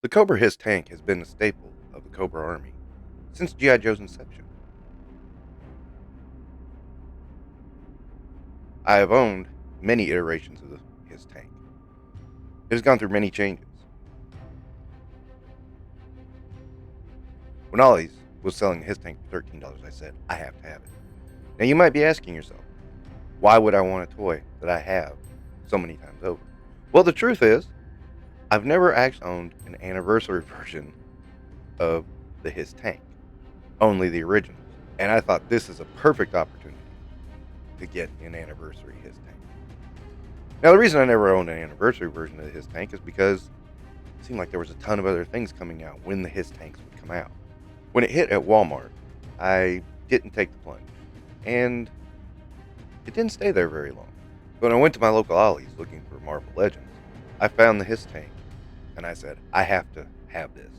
The Cobra HISS tank has been a staple of the Cobra Army since G.I. Joe's inception. I have owned many iterations of the HISS tank. It has gone through many changes. When Ollie's was selling the HISS tank for $13, I said, I have to have it. Now you might be asking yourself, why would I want a toy that I have so many times over? Well, the truth is, I've never actually owned an anniversary version of the HISS tank, only the originals. And I thought this is a perfect opportunity to get an anniversary HISS tank. Now, the reason I never owned an anniversary version of the HISS tank is because it seemed like there was a ton of other things coming out when the HISS tanks would come out. When it hit at Walmart, I didn't take the plunge, and it didn't stay there very long. When I went to my local Ollie's looking for Marvel Legends, I found the HISS tank, and I said, I have to have this.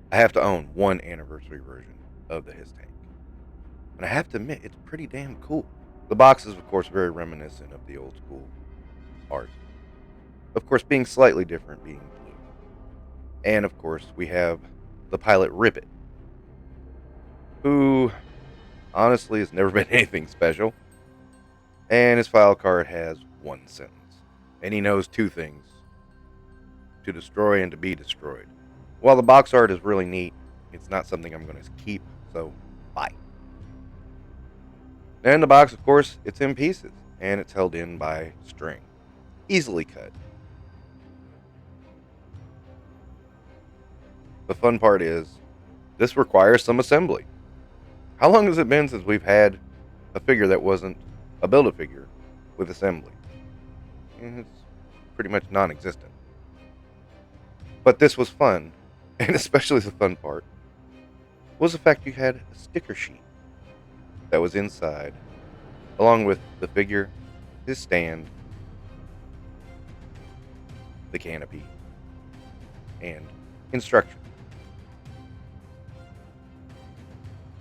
I have to own one anniversary version of the HISS tank. And I have to admit, it's pretty damn cool. The box is, of course, very reminiscent of the old school art. Of course, being slightly different, being blue. And, of course, we have the pilot Ribbit, who honestly has never been anything special. And his file card has one sentence. And he knows two things: to destroy and to be destroyed. While the box art is really neat, it's not something I'm going to keep, so bye. And the box, of course, it's in pieces, and it's held in by string. Easily cut. The fun part is, this requires some assembly. How long has it been since we've had a figure that wasn't a Build-A-Figure with assembly? And it's pretty much non-existent. But this was fun, and especially the fun part was the fact you had a sticker sheet that was inside, along with the figure, his stand, the canopy, and instructions.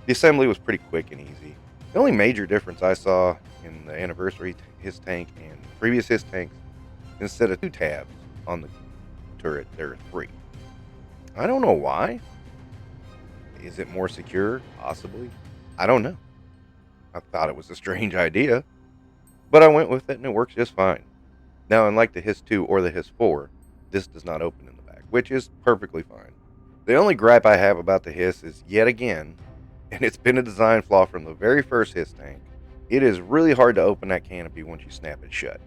The assembly was pretty quick and easy. The only major difference I saw in the anniversary HISS tank and previous HISS tanks, instead of 2 tabs on the turret, there are 3. I don't know why. Is it more secure? Possibly. I don't know. I thought it was a strange idea, but I went with it and it works just fine. Now, unlike the HISS 2 or the HISS 4, this does not open in the back, which is perfectly fine. The only gripe I have about the HISS is, yet again, and it's been a design flaw from the very first HISS tank, it is really hard to open that canopy once you snap it shut.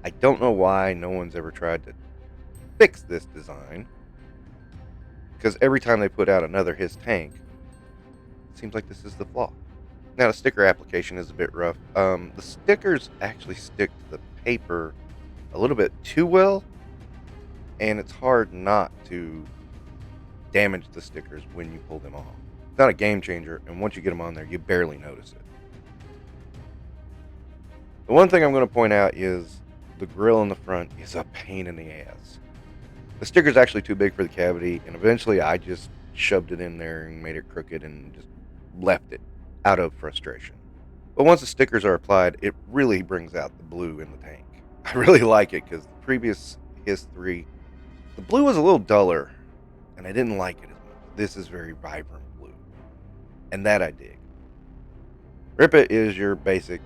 I don't know why no one's ever tried to fix this design, because every time they put out another HISS tank, it seems like this is the flaw. Now, the sticker application is a bit rough. The stickers actually stick to the paper a little bit too well, and it's hard not to damage the stickers when you pull them off. It's not a game changer, and once you get them on there, you barely notice it. The one thing I'm going to point out is the grill in the front is a pain in the ass. The sticker's actually too big for the cavity, and eventually I just shoved it in there and made it crooked and just left it out of frustration. But once the stickers are applied, it really brings out the blue in the tank. I really like it because the previous HISS 3, the blue was a little duller, and I didn't like it as much. This is very vibrant blue, and that I dig. Ribbit is your basic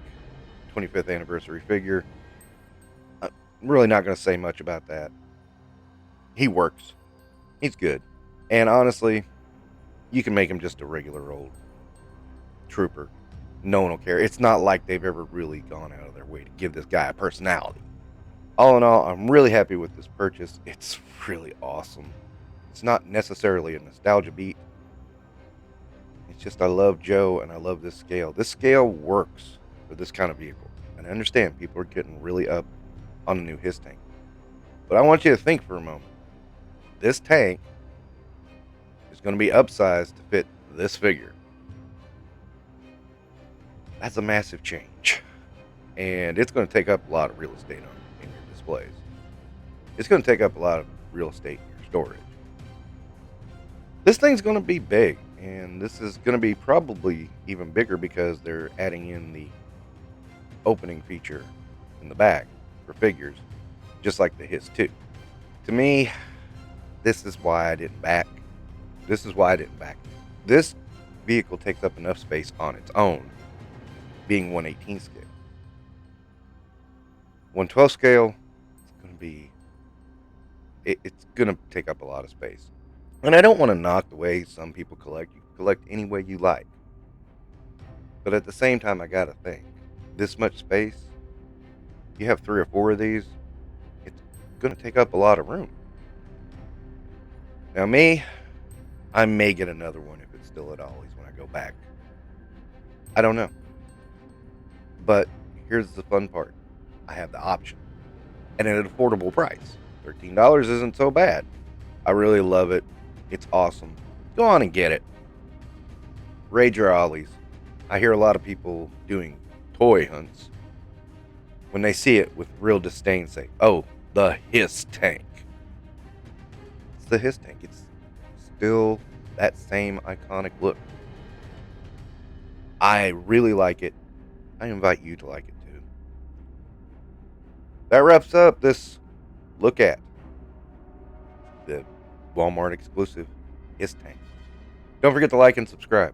25th anniversary figure. I'm really not going to say much about that. He works. He's good. And honestly, you can make him just a regular old trooper. No one will care. It's not like they've ever really gone out of their way to give this guy a personality. All in all, I'm really happy with this purchase. It's really awesome. It's not necessarily a nostalgia beat. It's just I love Joe and I love this scale. This scale works for this kind of vehicle. And I understand people are getting really up on the new HISS tank. But I want you to think for a moment. This tank is going to be upsized to fit this figure. That's a massive change. And it's going to take up a lot of real estate in your displays. It's going to take up a lot of real estate in your storage. This thing's going to be big, and this is going to be probably even bigger because they're adding in the opening feature in the back for figures, just like the HISS 2. To me, This is why I didn't back. This is why I didn't back. This vehicle takes up enough space on its own, being 1/18 scale. 1/12 scale, it's going to be, it's going to take up a lot of space. And I don't want to knock the way some people collect. You can collect any way you like. But at the same time, I got to think, this much space, you have 3 or 4 of these, it's going to take up a lot of room. Now me, I may get another one if it's still at Ollie's when I go back. I don't know. But here's the fun part. I have the option. And at an affordable price. $13 isn't so bad. I really love it. It's awesome. Go on and get it. Raid your Ollie's. I hear a lot of people doing toy hunts. When they see it with real disdain say, oh, the HISS tank. It's the HISS tank. It's still that same iconic look. I really like it. I invite you to like it too. That wraps up this look at the Walmart exclusive HISS tank. Don't forget to like and subscribe.